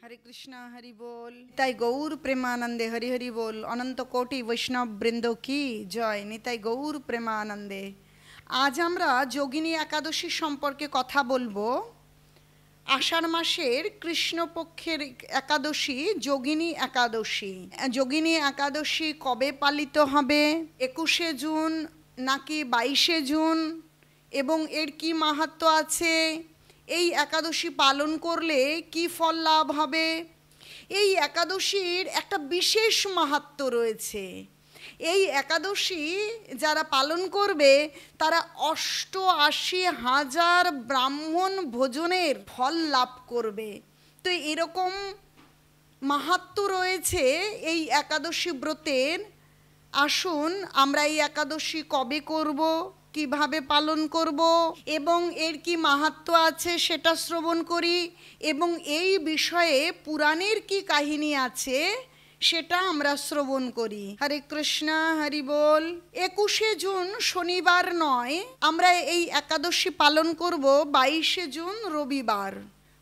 हरे कृष्णा हरि बोल। निताई गौर प्रेमानंदे हरि हरि बोल। अनंत कोटि वैष्णव बृंद की जय। निताई गौर प्रेमानंदे। आज আমরা যোগিনী একাদশী সম্পর্কে কথা বলবো। আষাঢ় মাসের কৃষ্ণপক্ষের একাদশী যোগিনী একাদশী। যোগিনী একাদশী কবে পালিত হবে? 21শে জুন নাকি 22শে জুন? এবং এর কি মাহাত্ম্য আছে? এই একাদশী পালন করলে কি ফল লাভ হবে? এই একাদশীর একটা বিশেষ মাহাত্ম্য রয়েছে। এই একাদশী যারা পালন করবে তারা ৮৮,০০০ ব্রাহ্মণ ভোজনের ফল লাভ করবে। তো এরকম মাহাত্ম্য রয়েছে এই একাদশী ব্রতের। আসুন আমরা এই একাদশী কবে করব, কিভাবে পালন করব এবং এর কি মাহাত্ম্য আছে সেটা শ্রবণ করি, এবং এই বিষয়ে পুরাণের কি কাহিনী আছে সেটা আমরা শ্রবণ করি। হরে কৃষ্ণ হরি বল। ২১শে জুন শনিবার নয়, আমরা এই একাদশী পালন করব ২২শে জুন রবিবার।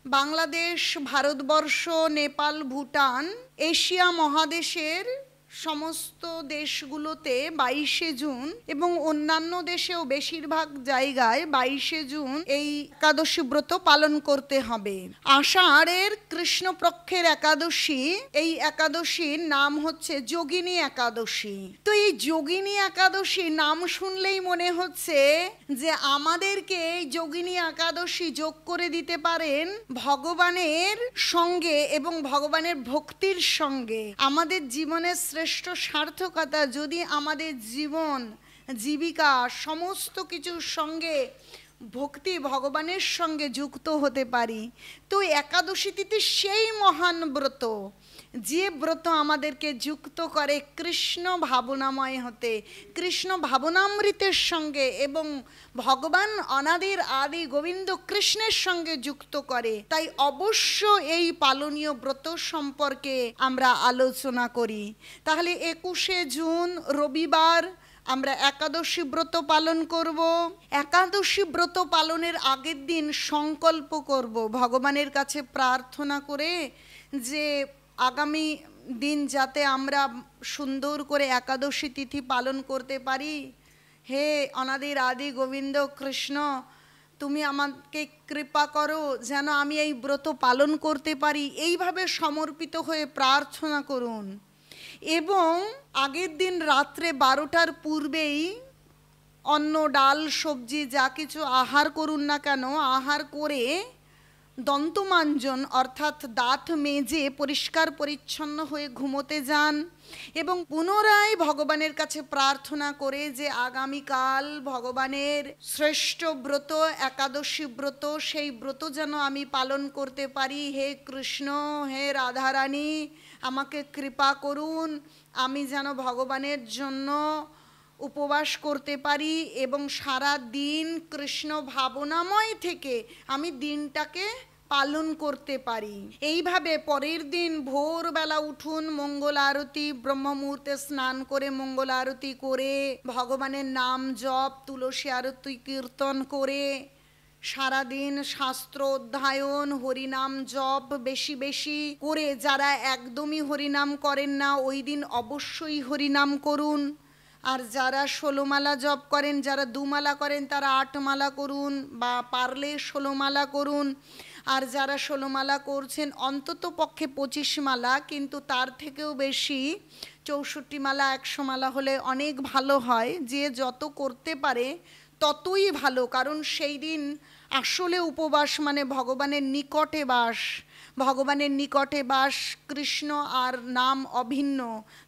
বাংলাদেশ, ভারতবর্ষ, নেপাল, ভুটান, এশিয়া মহাদেশের সমস্ত দেশগুলোতে ২২শে জুন এবং অন্যান্য দেশেও বেশিরভাগ জায়গায় ২২শে জুন এই একাদশী ব্রত পালন করতে হবে। আষাঢ়ের কৃষ্ণপক্ষের একাদশী, এই একাদশীর নাম হচ্ছে যোগিনী একাদশী। তো এই যোগিনী একাদশী নাম শুনলেই মনে হচ্ছে যে আমাদেরকে এই যোগিনী একাদশী যোগ করে দিতে পারেন ভগবানের সঙ্গে এবং ভগবানের ভক্তির সঙ্গে। আমাদের জীবনের শ্রেষ্ঠ সার্থকতা যদি আমাদের জীবন জীবিকা সমস্ত কিছুর সঙ্গে ভক্তি ভগবানের সঙ্গে যুক্ত হতে পারি। তো একাদশী তিথি সেই মহান ব্রত যে ব্রত আমাদেরকে যুক্ত করে কৃষ্ণ ভাবনাময় হতে, কৃষ্ণ ভাবনামৃতের সঙ্গে, এবং ভগবান অনাদির আদি গোবিন্দ কৃষ্ণের সঙ্গে যুক্ত করে। তাই অবশ্য এই পালনীয় ব্রত সম্পর্কে আমরা আলোচনা করি। তাহলে ২১শে জুন রবিবার আমরা একাদশী ব্রত পালন করব। একাদশী ব্রত পালনের আগের দিন সংকল্প করব, ভগবানের কাছে প্রার্থনা করে যে আগামী দিন যাতে আমরা সুন্দর করে একাদশী তিথি পালন করতে পারি। হে অনাদির আদি গোবিন্দ কৃষ্ণ, তুমি আমাকে কৃপা করো যেন আমি এই ব্রত পালন করতে পারি। এইভাবে সমর্পিত হয়ে প্রার্থনা করুন। এবং আগের দিন রাত্রে ১২টার পূর্বেই অন্ন, ডাল, সবজি যা কিছু আহার করুন না কেন, আহার করে দন্তমাঞ্জন অর্থাৎ দাঁত মেজে পরিষ্কার পরিচ্ছন্ন হয়ে ঘুমোতে যান, এবং পুনরায় ভগবানের কাছে প্রার্থনা করে যে আগামীকাল ভগবানের শ্রেষ্ঠ ব্রত একাদশী ব্রত, সেই ব্রত যেন আমি পালন করতে পারি। হে কৃষ্ণ, হে রাধারানী, আমাকে কৃপা করুন, আমি যেন ভগবানের জন্য উপবাস করতে পারি এবং সারা দিন কৃষ্ণ ভাবনাময় থেকে আমি দিনটাকে পালন করতে পারি। এইভাবে পরের দিন ভোরবেলা উঠুন, মঙ্গল আরতি, ব্রহ্ম মুহূর্তে স্নান করে মঙ্গল আরতি করে ভগবানের নাম জপ, তুলসী আরতি কীর্তন করে সারাদিন শাস্ত্র অধ্যয়ন, হরিনাম জপ বেশি বেশি করে, যারা একদমই হরিনাম করেন না ওই দিন অবশ্যই হরিনাম করুন। আর যারা ১৬ মালা জপ করেন, যারা ২ মালা করেন তারা ৮ মালা করুন, বা পারলে ১৬ মালা করুন। আর যারা ১৬ মালা করছেন অন্তত পক্ষে ২৫ মালা, কিন্তু তার থেকেও বেশি ৬৪ মালা ১০০ মালা হলে অনেক ভালো হয়। যে যত করতে পারে ততই ভালো, কারণ সেই দিন আসলে উপবাস মানে ভগবানের নিকটে বাস। ভগবানের নিকটে বাস, কৃষ্ণ আর নাম অভিন্ন।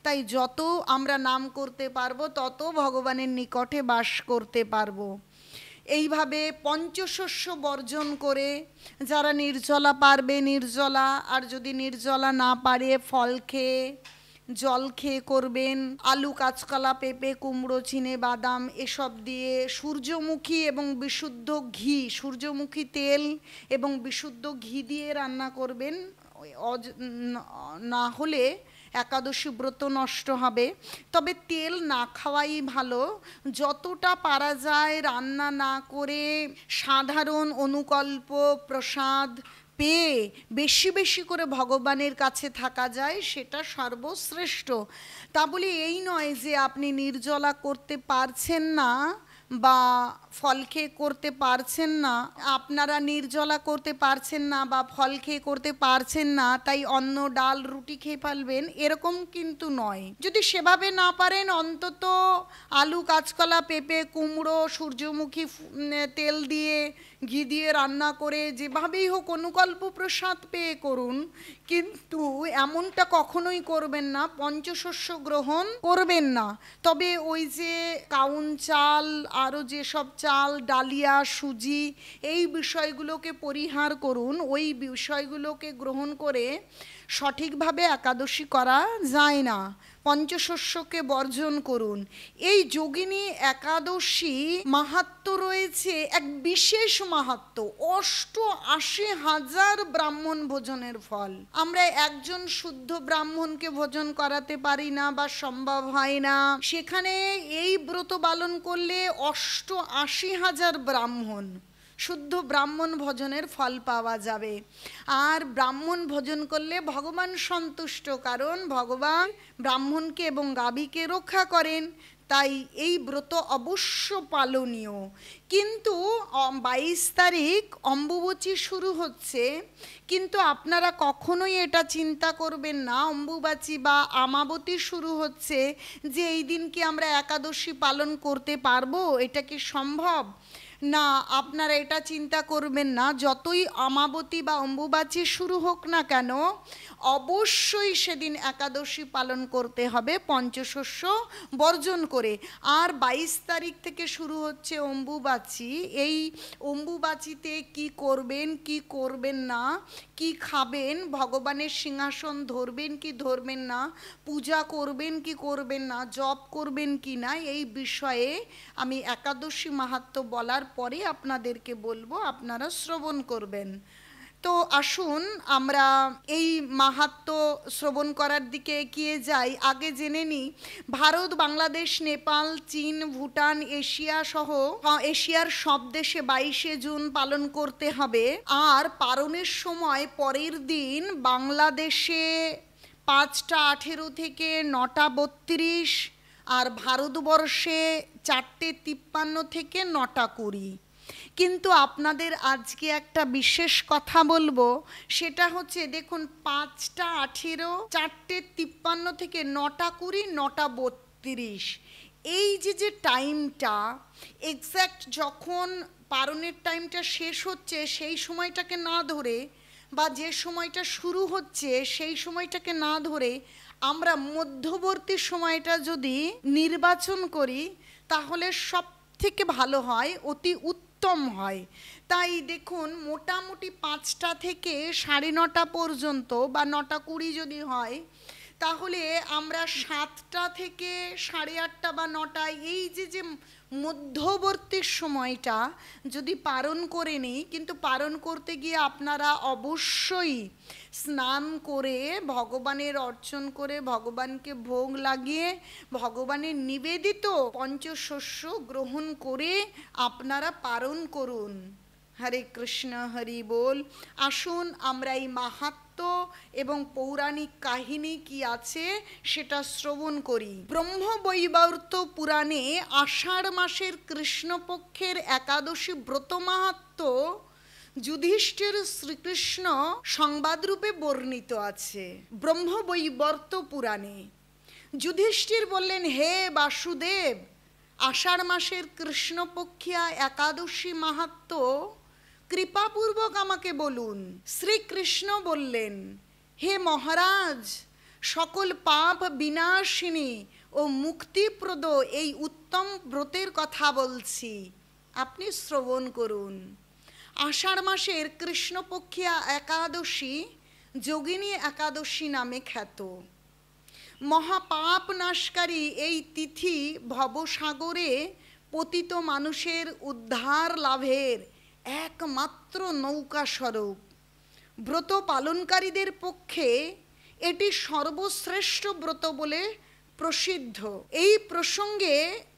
তাই যত আমরা নাম করতে পারবো তত ভগবানের নিকটে বাস করতে পারবো। এইভাবে পঞ্চশস্য বর্জন করে যারা নির্জলা পারবে নির্জলা, আর যদি নির্জলা না পারে ফল খেয়ে জল খেয়ে করবেন। আলু, কাঁচকলা, পেঁপে, কুমড়ো, চিনে বাদাম এসব দিয়ে সূর্যমুখী এবং বিশুদ্ধ ঘি, সূর্যমুখী তেল এবং বিশুদ্ধ ঘি দিয়ে রান্না করবেন। না হলে একাদশী ব্রত নষ্ট হবে। তবে তেল না খাওয়াই ভালো। যতটা পারা যায় রান্না না করে সাধারণ অনুকল্প প্রসাদ পেয়ে বেশি বেশি করে ভগবানের কাছে থাকা যায়, সেটা সর্বশ্রেষ্ঠ। তা বলে এই নয় যে আপনি নির্জলা করতে পারছেন না বা ফল খেয়ে করতে পারছেন না, আপনারা নির্জলা করতে পারছেন না বা ফল খেয়ে করতে পারছেন না তাই অন্ন ডাল রুটি খেয়ে ফেলবেন, এরকম কিন্তু নয়। যদি সেভাবে না পারেন অন্তত আলু, কাঁচকলা, পেঁপে, কুমড়ো, সূর্যমুখী তেল দিয়ে ঘি দিয়ে রান্না করে যেভাবেই হোক অনুকল্প প্রসাদ পেয়ে করুন, কিন্তু এমনটা কখনোই করবেন না পঞ্চশস্য গ্রহণ করবেন না। তবে ওই যে কাউন চাল, আরও যেসব চাল, ডালিয়া, সুজি, এই বিষয়গুলোকে পরিহার করুন। ওই বিষয়গুলোকে গ্রহণ করে সঠিকভাবে একাদশী করা যায় না, পঞ্চশস্যকে বর্জন করুন। এই যোগিনী একাদশী মাহাত্ম্য রয়েছে, এক বিশেষ মাহাত্ম্য, ৮৮,০০০ ব্রাহ্মণ ভোজনের ফল। আমরা একজন শুদ্ধ ব্রাহ্মণকে ভোজন করাতে পারি না বা সম্ভব হয় না, সেখানে এই ব্রত পালন করলে ৮৮,০০০ ব্রাহ্মণ, শুদ্ধ ব্রাহ্মণ ভোজনের ফল পাওয়া যাবে। আর ব্রাহ্মণ ভোজন করলে ভগবান সন্তুষ্ট, কারণ ভগবান ব্রাহ্মণকে এবং গাভীকে রক্ষা করেন, তাই এই ব্রত অবশ্য পালনীয়। কিন্তু ২২ তারিখ অম্বুবাচী শুরু হচ্ছে, কিন্তু আপনারা কখনোই এটা চিন্তা করবেন না অম্বুবাচী বা আমাবতী শুরু হচ্ছে যে এই দিন কি আমরা একাদশী পালন করতে পারবো, এটা কি সম্ভব? না, আপনারা এটা চিন্তা করবেন না। যতই আমাবতী বা অম্বুবাচী শুরু হোক না কেন, অবশ্যই সেদিন একাদশী পালন করতে হবে পঞ্চশস্য বর্জন করে। আর ২২ তারিখ থেকে শুরু হচ্ছে অম্বুবাচী। এই অম্বুবাচীতে কি করবেন কি করবেন না, কি খাবেন, ভগবানের সিংহাসন ধরবেন কি ধরবেন না, পূজা করবেন কি করবেন না, জপ করবেন কি না, এই বিষয়ে আমি একাদশী মাহাত্ম্য বলার পরে আপনাদেরকে বলবো, আপনারা শ্রবণ করবেন। তো আসুন আমরা এই মাহাত্ম্য শ্রবণ করার দিকে এগিয়ে যাই। আগে জেনে নিই, ভারত, বাংলাদেশ, নেপাল, চীন, ভুটান, এশিয়া সহ এশিয়ার সব দেশে ২২শে জুন পালন করতে হবে। আর পালনের সময় পরের দিন বাংলাদেশে ৫টা ১৮ থেকে ৯টা ৩২, আর ভারতবর্ষে ৪টে ৫৩ থেকে ৯টা ২০। কিন্তু আপনাদের আজকে একটা বিশেষ কথা বলবো, সেটা হচ্ছে দেখুন ৫টা ১৮, ৪টে ৫৩ থেকে ৯টা ২০, ৯টা ৩২, এই যে টাইমটা এক্স্যাক্ট যখন পালনের টাইমটা শেষ হচ্ছে সেই সময়টাকে না ধরে, বা যে সময়টা শুরু হচ্ছে সেই সময়টাকে না ধরে আমরা মধ্যবর্তী সময়টা যদি নির্বাচন করি তাহলে সব থেকে ভালো হয়, অতি উত্তম হয়। তাই দেখুন মোটামুটি ৫টা থেকে ৯:৩০ পর্যন্ত বা ৯টা ২০ যদি হয়, তাহলে আমরা ৭টা থেকে ৮:৩০ বা ৯টা, এই যে মধ্যবর্তী সময়টা যদি পালন করে নিই, কিন্তু পালন করতে গিয়ে আপনারা অবশ্যই স্নান করে ভগবানের অর্চন করে ভগবানকে ভোগ লাগিয়ে ভগবানের নিবেদিত পঞ্চশস্য গ্রহণ করে আপনারা পালন করুন। হরে কৃষ্ণ, হরি বল। আসুন আমরা এই মাহাত্ম্য এবং পৌরাণিক কাহিনী কি আছে সেটা শ্রবণ করি। ব্রহ্মবৈবর্ত পুরাণে আষাঢ় মাসের কৃষ্ণপক্ষের একাদশী ব্রত মাহাত্ম্য যুধিষ্ঠির শ্রীকৃষ্ণ সংবাদরূপে বর্ণিত আছে। ব্রহ্মবৈবর্ত পুরাণে যুধিষ্ঠির বললেন, হে বাসুদেব, আষাঢ় মাসের কৃষ্ণপক্ষিয়া একাদশী মাহাত্ম্য কৃপাপূর্বক আমাকে বলুন। শ্রীকৃষ্ণ বললেন, হে মহারাজ, সকল পাপ বিনাশিনী ও মুক্তিপ্রদ এই উত্তম ব্রতের কথা বলছি, আপনি শ্রবণ করুন। আষাঢ় মাসের কৃষ্ণপক্ষিয়া একাদশী যোগিনী একাদশী নামে খ্যাত। মহাপাপ নাশকারী এই তিথি ভবসাগরে পতিত মানুষের উদ্ধার লাভের একমাত্র নৌকা স্বরূপ। ব্রত পালনকারীদের পক্ষে এটি সর্বশ্রেষ্ঠ ব্রত বলে প্রসিদ্ধ। এই প্রসঙ্গে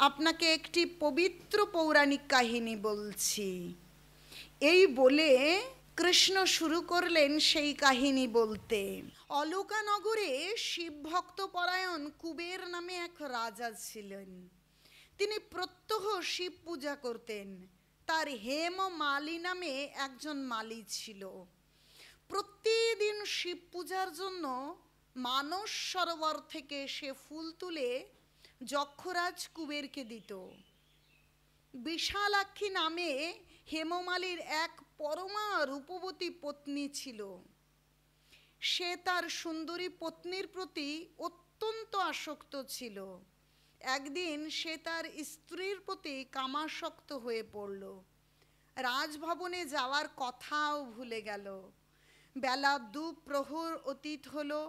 আপনাকে একটি পবিত্র পৌরাণিক কাহিনী বলছি। এই বলে কৃষ্ণ শুরু করলেন সেই কাহিনী বলতে। অলকানগরে শিবভক্ত পরায়ণ কুবের নামে এক রাজা ছিলেন। তিনি প্রত্যহ শিব পূজা করতেন। তার হেমমালী নামে একজন মালী ছিল। প্রতিদিন শিব পূজার জন্য মানস সরোবর থেকে সে ফুল তুলে যক্ষরাজ কুবেরকে দিত। বিশালাক্ষী নামে হেমমালীর এক পরমা রূপবতী পত্নী ছিল। সে তার সুন্দরী পত্নীর প্রতি অত্যন্ত আসক্ত ছিল। একদিন সে তার স্ত্রীর প্রতি কামাসক্ত হয়ে পড়ল। রাজভবনে যাওয়ার কথাও ভুলে গেল। বেলা 2 প্রহর অতীত হলো।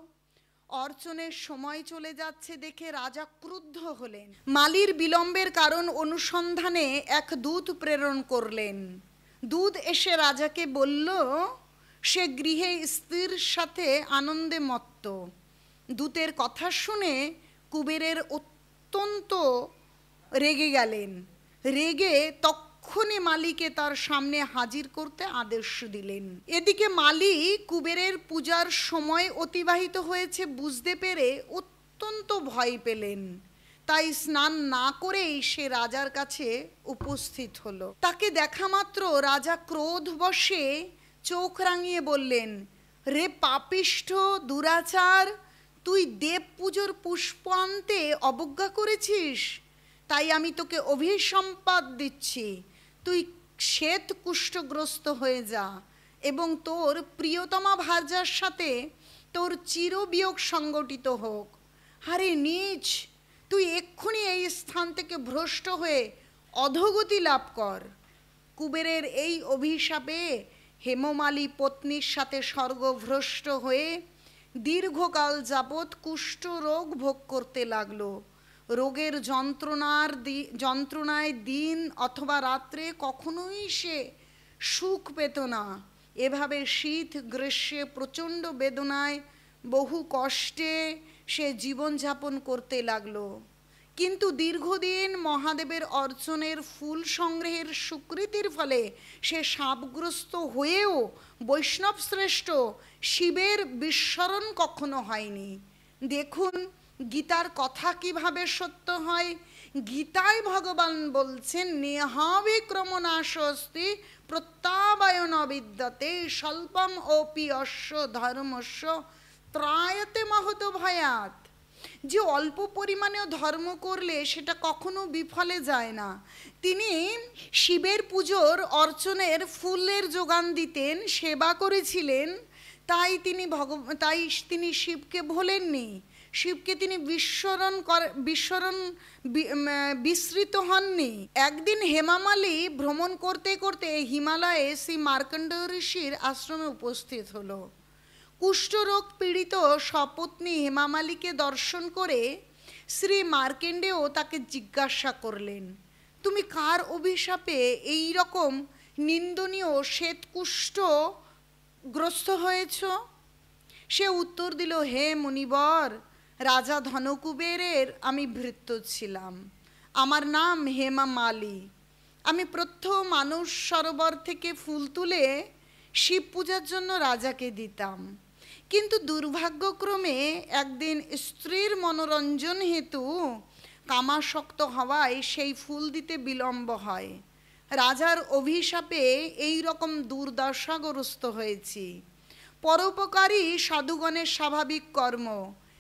অর্চনের সময় চলে যাচ্ছে দেখে রাজা ক্রুদ্ধ হলেন। মালির বিলম্বের কারণ অনুসন্ধানে এক দূত প্রেরণ করলেন। দূত এসে রাজাকে বলল সে গৃহে স্ত্রীর সাথে আনন্দে মত্ত। দূতের কথা শুনে কুবেরের অত্যন্ত রেগে গেলেন। রেগে তক্ষুনি মালিকে তার সামনে হাজির করতে আদেশ দিলেন। এদিকে মালি কুবেরের পূজার সময় অতিবাহিত হয়েছে বুঝতে পেরে অত্যন্ত ভয় পেলেন। তাই স্নান না করেই সে রাজার কাছে উপস্থিত হলো। তাকে দেখা মাত্র রাজা ক্রোধবশে চোখ রাঙিয়ে বললেন, রে পাপিষ্ঠ দুরাচার, তুই দেব পুজোর পুষ্প আনতে অবজ্ঞা করেছিস, তাই আমি তোকে অভিসম্পাত দিচ্ছি। তুই শ্বেত কুষ্ঠগ্রস্ত হয়ে যা এবং তোর প্রিয়তমা ভার্যার সাথে তোর চিরবিয়োগ সংগঠিত হোক। আরে নীচ, তুই এক্ষুনি এই স্থান থেকে ভ্রষ্ট হয়ে অধোগতি লাভ কর। কুবেরের এই অভিশাপে হেমমালী পত্নীর সাথে স্বর্গভ্রষ্ট হয়ে দীর্ঘকাল যাবৎ কুষ্ঠরোগ ভোগ করতে লাগলো। রোগের যন্ত্রণায় দিন অথবা রাত্রে কখনোই সে সুখ পেত না। এভাবে শীত গ্রীষ্মে প্রচণ্ড বেদনায় বহু কষ্টে সে জীবনযাপন করতে লাগলো। কিন্তু দীর্ঘদিন মহাদেবের অর্চনের ফুল সংগ্রহের স্বীকৃতির ফলে সে শাপগ্রস্ত হয়েও বৈষ্ণব শ্রেষ্ঠ শিবের বিস্মরণ কখনো হয়নি। দেখুন গীতার কথা কিভাবে সত্য হয়। গীতায় ভগবান বলছেন, নেহাবিক্রমনাশস্তি প্রত্যাবায়ন বিদ্যতে স্বল্পম অপি অশ্ব ধর্মস্য ত্রায়তে মহত ভয়াত। যে অল্প পরিমাণেও ধর্ম করলে সেটা কখনো বিফলে যায় না। তিনি শিবের পুজোর অর্চনের ফুলের যোগান দিতেন, সেবা করেছিলেন, তাই তিনি শিবকে ভোলেননি। শিবকে তিনি বিস্মৃত হননি। একদিন হেমামালী ভ্রমণ করতে করতে হিমালয়ে শ্রী মার্কণ্ডেয় ঋষির আশ্রমে উপস্থিত হলো। কুষ্ঠরোগ পীড়িত সপত্নী হেমামালীকে দর্শন করে শ্রী মার্কণ্ডেয় তাকে জিজ্ঞাসা করলেন, তুমি কার অভিশাপে এই রকম নিন্দনীয় শ্বেতকুষ্ঠগ্রস্ত হয়েছ? সে উত্তর দিল, হে মুনিবর, রাজা ধনকুবেরের আমি ভৃত্য ছিলাম। আমার নাম হেমমালী। আমি প্রত্যহ মানস সরোবর থেকে ফুল তুলে শিব পূজার জন্য রাজাকে দিতাম। কিন্তু দুর্ভাগ্যক্রমে একদিন স্ত্রীর মনোরঞ্জন হেতু কামাসক্ত হওয়ায় সেই ফুল দিতে বিলম্ব হয়। রাজার অভিশাপে এই রকম দুর্দশাগ্রস্ত হয়েছি। পরোপকারী সাধুগণের স্বাভাবিক কর্ম।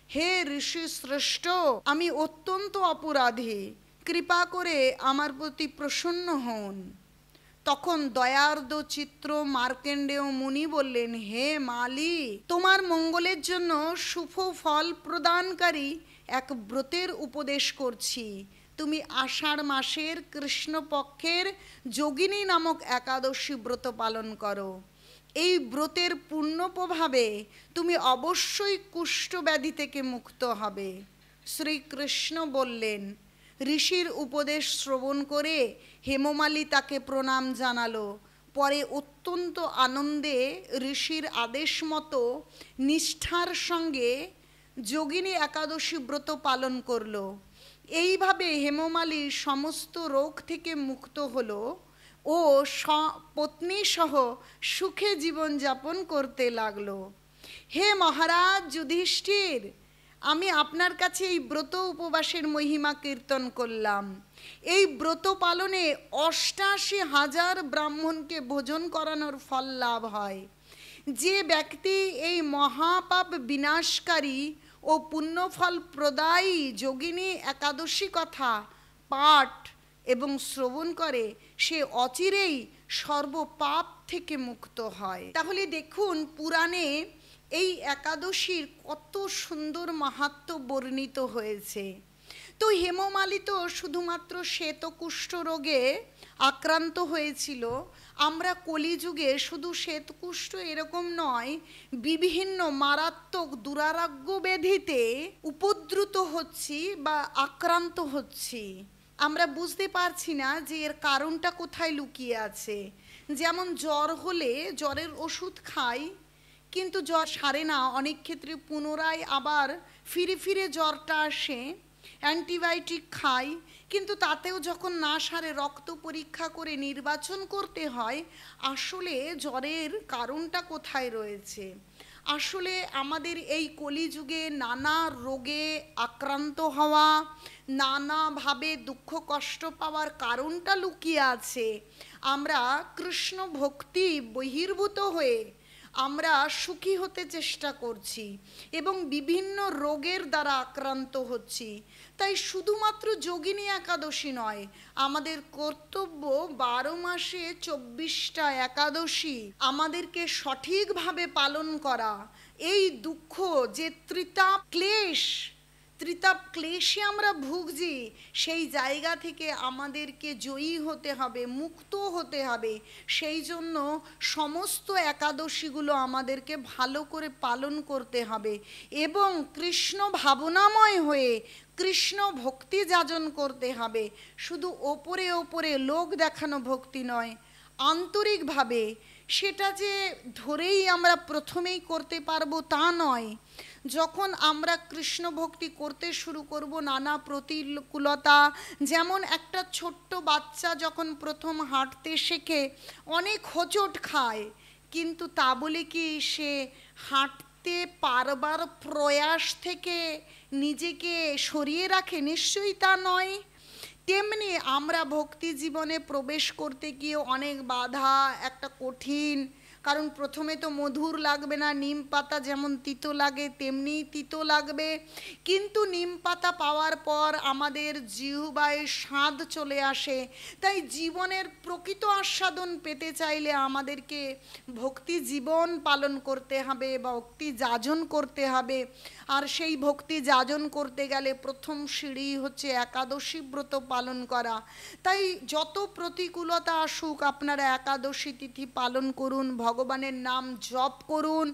হে ঋষি শ্রেষ্ঠ, আমি অত্যন্ত অপরাধী, কৃপা করে আমার প্রতি প্রসন্ন হন। তখন দয়ার্দ চিত্র মার্কণ্ডেয় মুনি বললেন, হে মালী, তোমার মঙ্গলের জন্য শুভ ফল প্রদানকারী এক ব্রতের উপদেশ করছি। তুমি আষাঢ় মাসের কৃষ্ণপক্ষের যোগিনী নামক একাদশী ব্রত পালন করো। এই ব্রতের পূর্ণ প্রভাবে তুমি অবশ্যই কুষ্ঠব্যাধি থেকে মুক্ত হবে। শ্রীকৃষ্ণ বললেন। ঋষির উপদেশ শ্রবণ করে হেমমালী তাকে প্রণাম জানালো। পরে অত্যন্ত আনন্দে ঋষির আদেশ মতো নিষ্ঠার সঙ্গে যোগিনী একাদশী ব্রত পালন করল। এইভাবে হেমমালী সমস্ত রোগ থেকে মুক্ত হলো। ও পত্নী সহ সুখে জীবনযাপন করতে লাগলো। হে মহারাজ যুধিষ্ঠির, আমি আপনার কাছে এই ব্রত উপবাসের মহিমা কীর্তন করলাম। এই ব্রত পালনে ৮৮,০০০ ব্রাহ্মণকে ভোজন করানোর ফল লাভ হয়। যে ব্যক্তি এই মহাপাপ বিনাশকারী ও পুণ্যফল প্রদায়ী যোগিনী একাদশী কথা পাঠ এবং শ্রবণ করে, সে অচিরেই সর্বপাপ থেকে মুক্ত হয়। তাহলে দেখুন, পুরাণে এই একাদশীর কত সুন্দর মাহাত্ম্য বর্ণিত হয়েছে। তো হেমমালি তো শুধুমাত্র শ্বেতকুষ্ঠ রোগে আক্রান্ত হয়েছিল। আমরা কলিযুগে শুধু শ্বেতকুষ্ঠ এরকম নয়, বিভিন্ন মারাত্মক দুরারোগ্য ব্যাধিতে উপদ্রুত হচ্ছি বা আক্রান্ত হচ্ছি। আমরা বুঝতে পারছি না যে এর কারণটা কোথায় লুকিয়ে আছে। যেমন জ্বর হলে জ্বরের ওষুধ খাই, কিন্তু জ্বর সারে না, অনেক ক্ষেত্রে পুনরায় আবার ফিরে ফিরে জ্বরটা আসে। অ্যান্টিবায়োটিক খাই, কিন্তু তাতেও যখন না সারে রক্ত পরীক্ষা করে নির্বাচন করতে হয় আসলে জ্বরের কারণটা কোথায় রয়েছে। আসলে আমাদের এই কলিযুগে নানা রোগে আক্রান্ত হওয়া, নানাভাবে দুঃখ কষ্ট পাওয়ার কারণটা লুকিয়ে আছে। আমরা কৃষ্ণ ভক্তি বহির্ভূত হয়ে আমরা সুখী হতে চেষ্টা করছি এবং বিভিন্ন রোগের দ্বারা আক্রান্ত হচ্ছি। তাই শুধুমাত্র যোগিনী একাদশী নয়, আমাদের কর্তব্য ১২ মাসে ২৪টা একাদশী আমাদেরকে সঠিকভাবে পালন করা। এই দুঃখ যে ত্রিতাপ ক্লেশে আমরা ভুগছি, সেই জায়গা থেকে আমাদেরকে জয়ী হতে হবে, মুক্ত হতে হবে। সেই জন্য সমস্ত একাদশীগুলো আমাদেরকে ভালো করে পালন করতে হবে এবং কৃষ্ণ ভাবনাময় হয়ে কৃষ্ণ ভক্তি যাজন করতে হবে। শুধু ওপরে ওপরে লোক দেখানো ভক্তি নয়, আন্তরিকভাবে। সেটা যে ধরেই আমরা প্রথমেই করতে পারবো তা নয়। যখন আমরা কৃষ্ণ ভক্তি করতে শুরু করব, নানা প্রতিকূলতা, যেমন একটা ছোট্ট বাচ্চা যখন প্রথম হাঁটতে শেখে অনেক হোঁচট খায়, কিন্তু তা বলে কি সে হাঁটতে পারবার প্রয়াস থেকে নিজেকে সরিয়ে রাখে? নিশ্চয়ই তা নয়। তেমনি আমরা ভক্তি জীবনে প্রবেশ করতে গিয়ে অনেক বাধা, একটা কঠিন, কারণ প্রথমে তো মধুর লাগবে না। নিম পাতা যেমন তিতো লাগে তেমনি তিতো লাগবে, কিন্তু নিম পাতা পাওয়ার পর আমাদের জিহ্বায় স্বাদ চলে আসে। তাই জীবনের প্রকৃত আস্বাদন পেতে চাইলে আমাদেরকে ভক্তি জীবন পালন করতে হবে, ভক্তি যাজন করতে হবে। আর সেই ভক্তি যাজন করতে গেলে প্রথম সিঁড়ি হচ্ছে একাদশী ব্রত পালন করা। তাই যত প্রতিকূলতা আসুক, আপনারা একাদশী তিথি পালন করুন, ভগবানের নাম জপ করুন।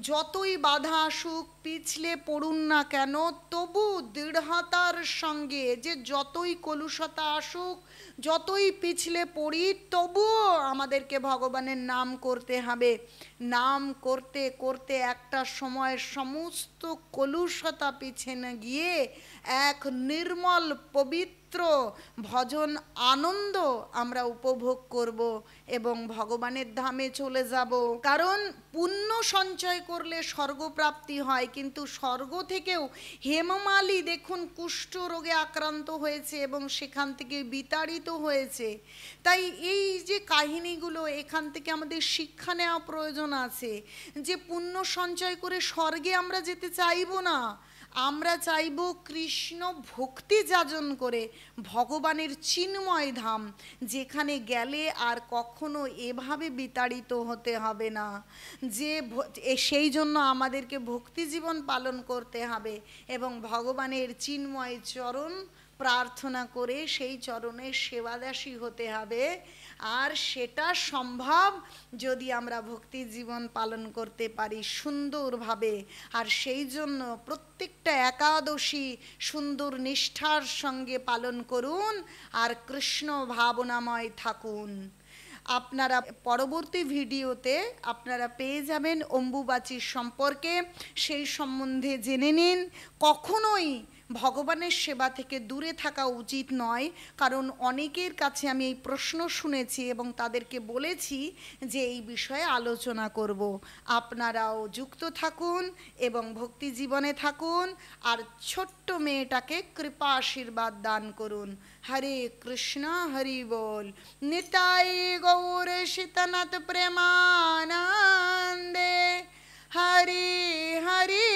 যতই বাধা আসুক, পিছলে পড়ুন না কেন, তবু দৃঢ়তার সঙ্গে, যে যতই কলুষতা আসুক, যতই পিছলে পড়ি, তবুও আমাদেরকে ভগবানের নাম করতে হবে। নাম করতে করতে একটা সময় সমস্ত কলুষতা পিছনে গিয়ে এক নির্মল পবিত্র ভজন আনন্দ আমরা উপভোগ করব এবং ভগবানের ধামে চলে যাব। কারণ পুণ্য সঞ্চয় করলে স্বর্গপ্রাপ্তি হয়, কিন্তু স্বর্গ থেকেও হেমমালি দেখুন কুষ্ঠ রোগে আক্রান্ত হয়েছে এবং সেখান থেকে বিতাড়িত হয়েছে। তাই এই যে কাহিনীগুলো, এখান থেকে আমাদের শিক্ষা নেওয়া প্রয়োজন আছে যে পুণ্য সঞ্চয় করে স্বর্গে আমরা যেতে চাইব না, আমরা চাইব কৃষ্ণ ভক্তি যাজন করে ভগবানের চিন্ময় ধাম, যেখানে গেলে আর কখনো এভাবে বিতাড়িত হতে হবে না। যে সেই জন্য আমাদেরকে ভক্তি জীবন পালন করতে হবে এবং ভগবানের চিন্ময় চরণ প্রার্থনা করে সেই চরণের সেবাদাসী হতে হবে। আর সেটা সম্ভব যদি আমরা ভক্তি জীবন পালন করতে পারি সুন্দরভাবে। আর সেই জন্য প্রত্যেকটা একাদশী সুন্দর নিষ্ঠার সঙ্গে পালন করুন আর কৃষ্ণ ভাবনাময় থাকুন। আপনারা পরবর্তী ভিডিওতে আপনারা পেয়ে যাবেন অম্বুবাচীর সম্পর্কে, সেই সম্বন্ধে জেনে নিন। কখনোই ভগবানের সেবা থেকে দূরে থাকা উচিত নয়, কারণ অনেকের কাছে আমি এই প্রশ্ন শুনেছি এবং তাদেরকে বলেছি যে এই বিষয়ে আলোচনা করব। আপনারাও যুক্ত থাকুন এবং ভক্তি জীবনে থাকুন, আর ছোট্ট মেয়েটাকে কৃপা আশীর্বাদ দান করুন। হরে কৃষ্ণ, হরি বল। নিতাই গৌর সীতনাথ প্রেমানন্দে। হরি হরি